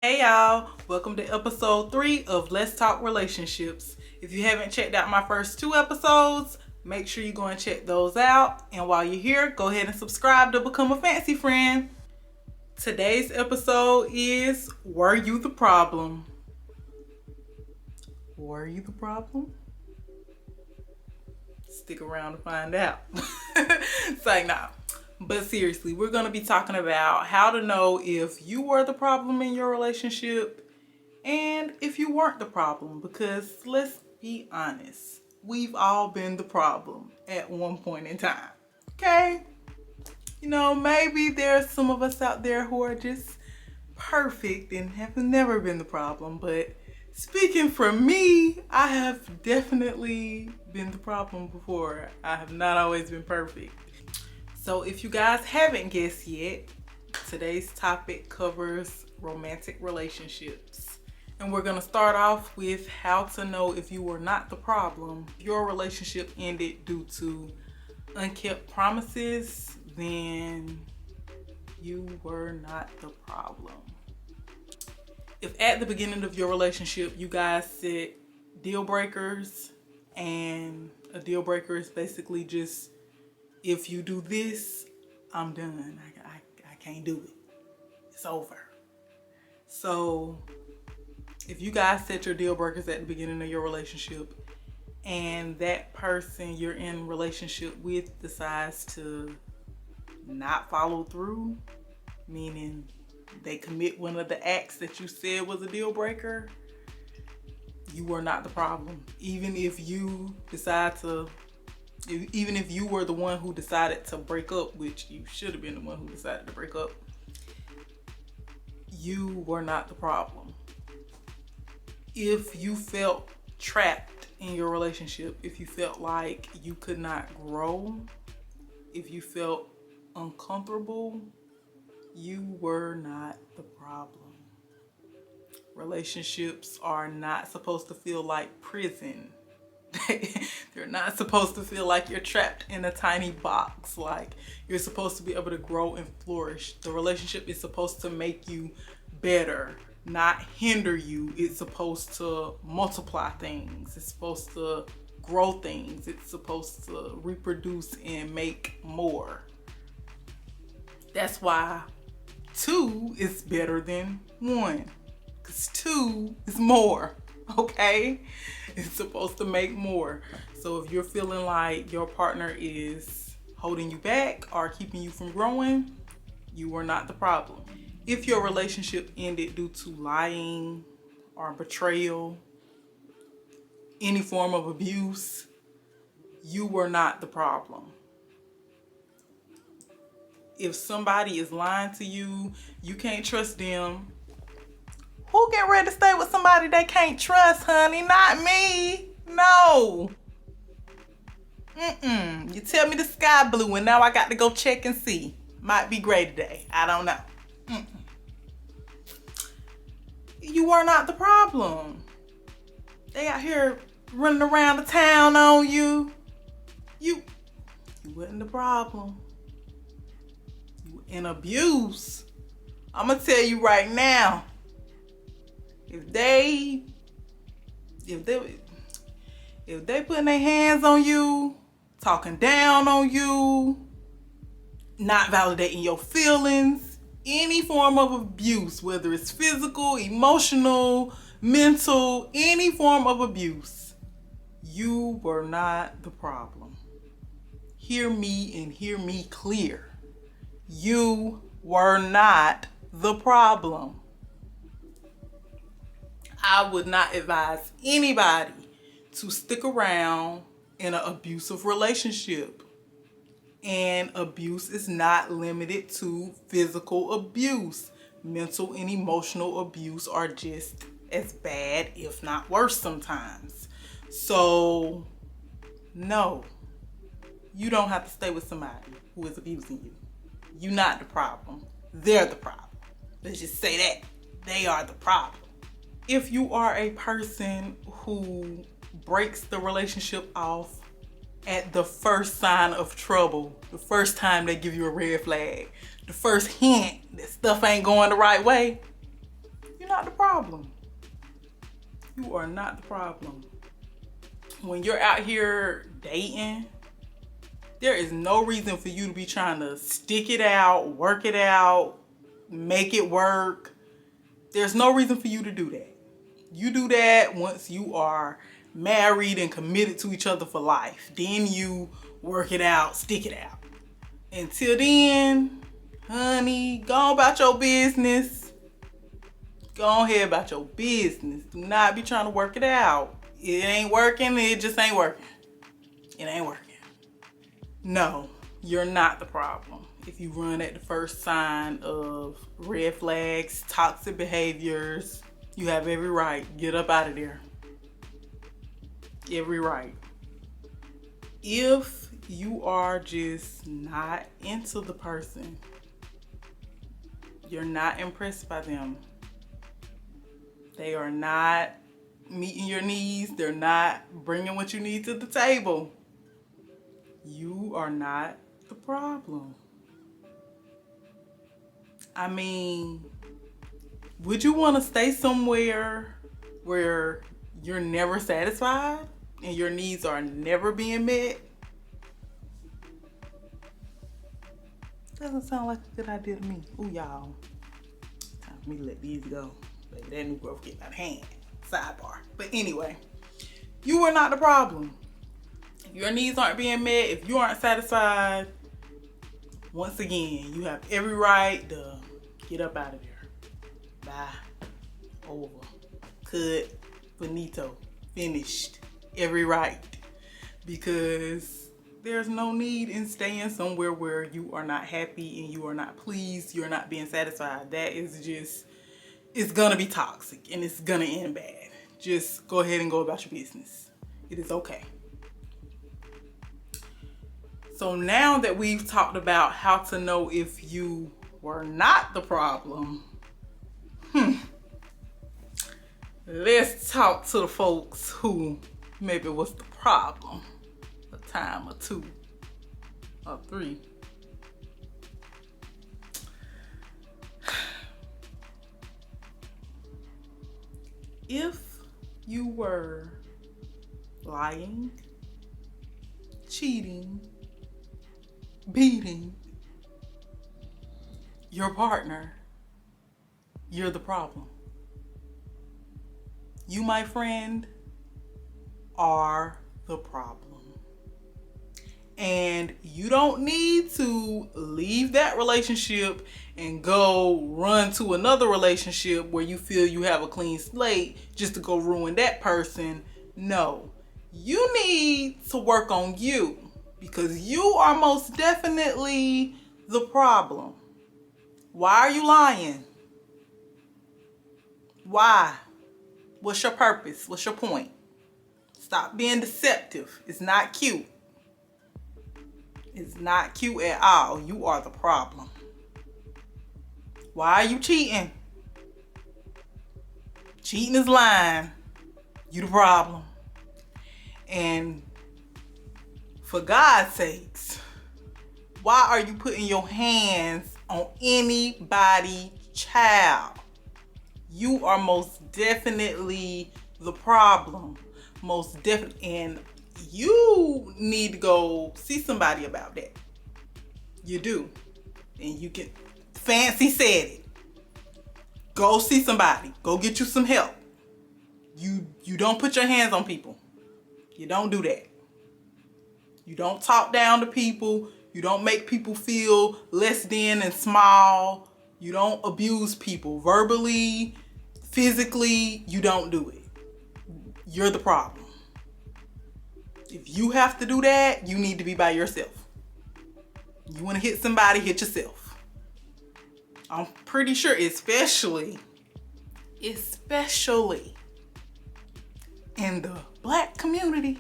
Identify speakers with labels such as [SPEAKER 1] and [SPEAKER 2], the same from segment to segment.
[SPEAKER 1] Hey y'all, welcome to episode 3 of Let's Talk Relationships. If you haven't checked out my first 2 episodes, make sure you go and check those out. And while you're here, go ahead and subscribe to become a Fanci Friend. Today's episode is Were You the Problem? Were you the problem? Stick around to find out. Say nah. But seriously, we're going to be talking about how to know if you were the problem in your relationship and if you weren't the problem. Because let's be honest, we've all been the problem at one point in time. Okay? You know, maybe there's some of us out there who are just perfect and have never been the problem. But speaking for me, I have definitely been the problem before. I have not always been perfect. So if you guys haven't guessed yet, today's topic covers romantic relationships. And we're gonna start off with how to know if you were not the problem. If your relationship ended due to unkept promises, then you were not the problem. If at the beginning of your relationship you guys set deal breakers, and a deal breaker is basically just, if you do this, I'm done. I can't do it. It's over. So if you guys set your deal breakers at the beginning of your relationship and that person you're in relationship with decides to not follow through, meaning they commit one of the acts that you said was a deal breaker, you were not the problem. Even if you were the one who decided to break up, which you should have been the one who decided to break up, you were not the problem. If you felt trapped in your relationship, if you felt like you could not grow, if you felt uncomfortable, you were not the problem. Relationships are not supposed to feel like prison. They're not supposed to feel like you're trapped in a tiny box. Like, you're supposed to be able to grow and flourish. The relationship is supposed to make you better, not hinder you. It's supposed to multiply things. It's supposed to grow things. It's supposed to reproduce and make more. That's why 2 is better than 1. Because 2 is more. Okay? It's supposed to make more. So if you're feeling like your partner is holding you back or keeping you from growing, you are not the problem. If your relationship ended due to lying or betrayal, any form of abuse, you were not the problem. If somebody is lying to you, you can't trust them. Who get ready to stay with somebody they can't trust, honey? Not me. No. You tell me the sky blue and now I got to go check and see. Might be gray today. I don't know. You were not the problem. They out here running around the town on you. You wasn't the problem. You in abuse. I'm going to tell you right now. If they putting their hands on you, talking down on you, not validating your feelings, any form of abuse, whether it's physical, emotional, mental, any form of abuse, you were not the problem. Hear me and hear me clear. You were not the problem. I would not advise anybody to stick around in an abusive relationship. And abuse is not limited to physical abuse. Mental and emotional abuse are just as bad, if not worse sometimes. So, no, you don't have to stay with somebody who is abusing you. You're not the problem. They're the problem. Let's just say that. They are the problem. If you are a person who breaks the relationship off at the first sign of trouble, the first time they give you a red flag, the first hint that stuff ain't going the right way, you're not the problem. You are not the problem. When you're out here dating, there is no reason for you to be trying to stick it out, work it out, make it work. There's no reason for you to do that. You do that once you are married and committed to each other for life. Then you work it out, stick it out. Until then, honey, go on about your business. Go on ahead about your business. Do not be trying to work it out. It ain't working, it just ain't working. It ain't working. No, you're not the problem. If you run at the first sign of red flags, toxic behaviors, you have every right. Get up out of there. Every right. If you are just not into the person, you're not impressed by them, they are not meeting your needs, they're not bringing what you need to the table, you are not the problem. I mean, would you want to stay somewhere where you're never satisfied and your needs are never being met? Doesn't sound like a good idea to me. Ooh, y'all. Time for me to let these go. Baby, that new growth getting out of hand. Sidebar. But anyway, you are not the problem. If your needs aren't being met, if you aren't satisfied, once again, you have every right to get up out of there. Bye. Over. Cut. Finito. Finished. Every right. Because there's no need in staying somewhere where you are not happy and you are not pleased, you're not being satisfied. That is just, it's gonna be toxic and it's gonna end bad. Just go ahead and go about your business. It is okay. So now that we've talked about how to know if you were not the problem, let's talk to the folks who maybe was the problem a time or two or three. If you were lying, cheating, beating your partner, you're the problem. You, my friend, are the problem. And you don't need to leave that relationship and go run to another relationship where you feel you have a clean slate just to go ruin that person. No, you need to work on you because you are most definitely the problem. Why are you lying? Why? What's your purpose? What's your point? Stop being deceptive. It's not cute. It's not cute at all. You are the problem. Why are you cheating? Cheating is lying. You the problem. And for God's sakes, why are you putting your hands on anybody's child? You are most definitely the problem. Most definitely. And you need to go see somebody about that. You do. And you can, Fanci said it. Go see somebody. Go get you some help. You don't put your hands on people. You don't do that. You don't talk down to people. You don't make people feel less than and small. You don't abuse people verbally, physically. You don't do it. You're the problem. If you have to do that, you need to be by yourself. You want to hit somebody, hit yourself. I'm pretty sure, especially in the Black community,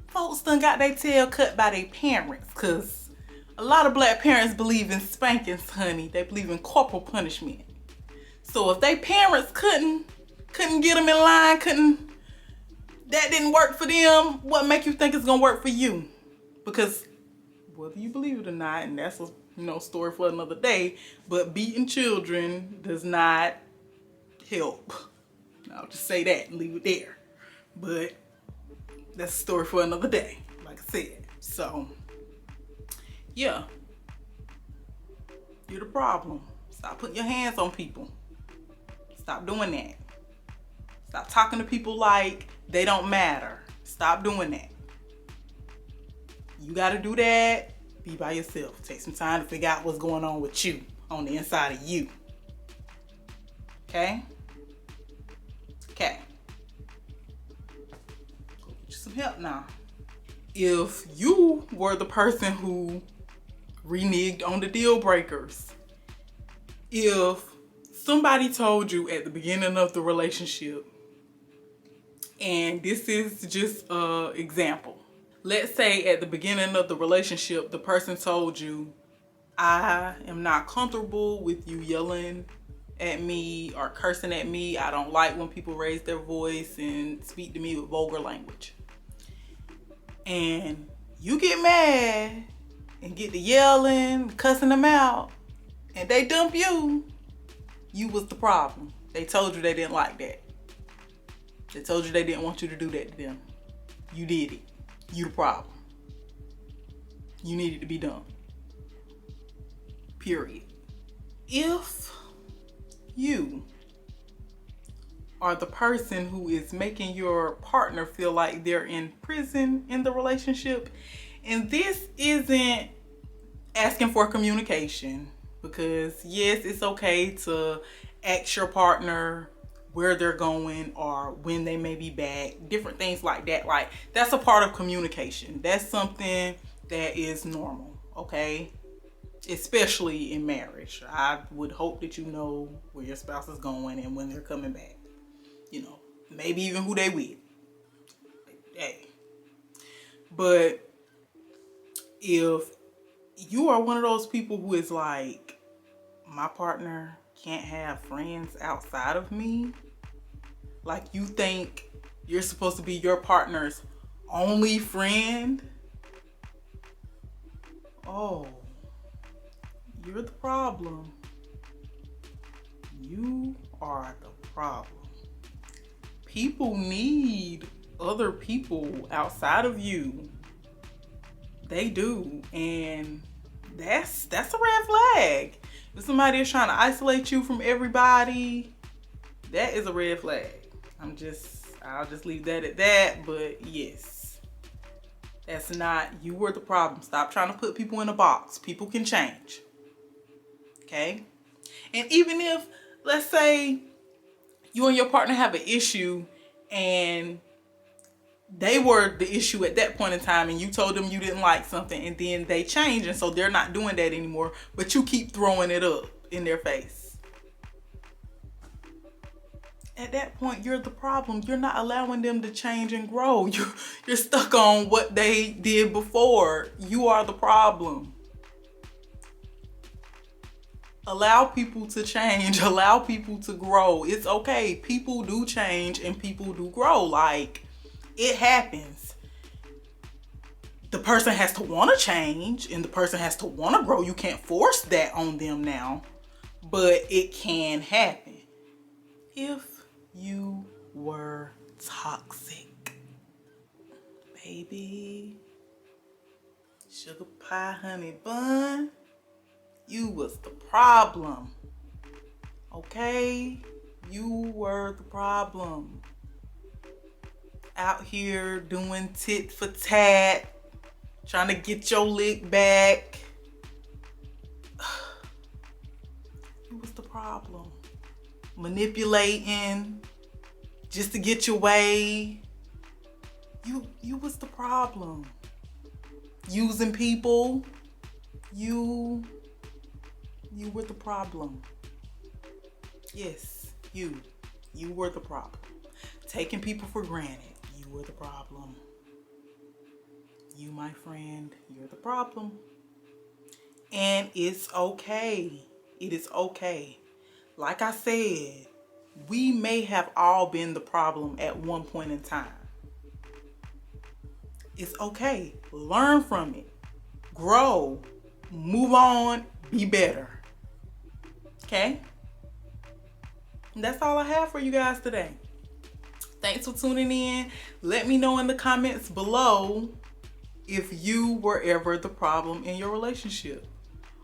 [SPEAKER 1] folks done got their tail cut by their parents, because a lot of Black parents believe in spankings, honey. They believe in corporal punishment. So if they parents couldn't get them in line, that didn't work for them, what make you think it's gonna work for you? Because whether you believe it or not, and that's a story for another day, but beating children does not help. I'll just say that and leave it there. But that's a story for another day, like I said. So, yeah. You're the problem. Stop putting your hands on people. Stop doing that. Stop talking to people like they don't matter. Stop doing that. You gotta do that. Be by yourself. Take some time to figure out what's going on with you, on the inside of you. Okay? Okay. Go get you some help now. If you were the person who reneged on the deal breakers, if somebody told you at the beginning of the relationship, and this is just an example. Let's say at the beginning of the relationship, the person told you, I am not comfortable with you yelling at me or cursing at me. I don't like when people raise their voice and speak to me with vulgar language. And you get mad and get to yelling, cussing them out, and they dump you. You was the problem. They told you they didn't like that. They told you they didn't want you to do that to them. You did it. You the problem. You needed to be done. Period. If you are the person who is making your partner feel like they're in prison in the relationship, and this isn't asking for communication, because yes, it's okay to ask your partner where they're going or when they may be back, different things like that. Like, that's a part of communication. That's something that is normal, okay? Especially in marriage. I would hope that you know where your spouse is going and when they're coming back. You know, maybe even who they with. Hey. But if you are one of those people who is like, my partner can't have friends outside of me, like you think you're supposed to be your partner's only friend, oh, you're the problem. You are the problem. People need other people outside of you. They do. And that's a red flag. If somebody is trying to isolate you from everybody, that is a red flag. I'll just leave that at that. But yes, that's not, you were the problem. Stop trying to put people in a box. People can change. Okay? And even if, let's say, you and your partner have an issue and they were the issue at that point in time and you told them you didn't like something and then they changed and so they're not doing that anymore, but you keep throwing it up in their face. At that point, you're the problem. You're not allowing them to change and grow. You're stuck on what they did before. You are the problem. Allow people to change. Allow people to grow. It's okay. People do change and people do grow. Like, it happens. The person has to want to change and the person has to want to grow. You can't force that on them now, but it can happen. If you were toxic, baby, sugar pie, honey bun, you was the problem. Okay? You were the problem. Out here doing tit for tat, trying to get your lick back. You was the problem. Manipulating just to get your way. You was the problem. Using people. You were the problem. Yes, you were the problem. Taking people for granted. You were the problem. You, my friend, you're the problem. And it's okay. It is okay. Like I said, we may have all been the problem at one point in time. It's okay. Learn from it. Grow. Move on. Be better. Okay? And that's all I have for you guys today. Thanks for tuning in. Let me know in the comments below if you were ever the problem in your relationship,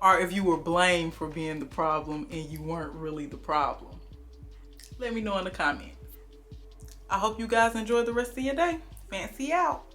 [SPEAKER 1] or if you were blamed for being the problem and you weren't really the problem. Let me know in the comments. I hope you guys enjoy the rest of your day. Fanci out.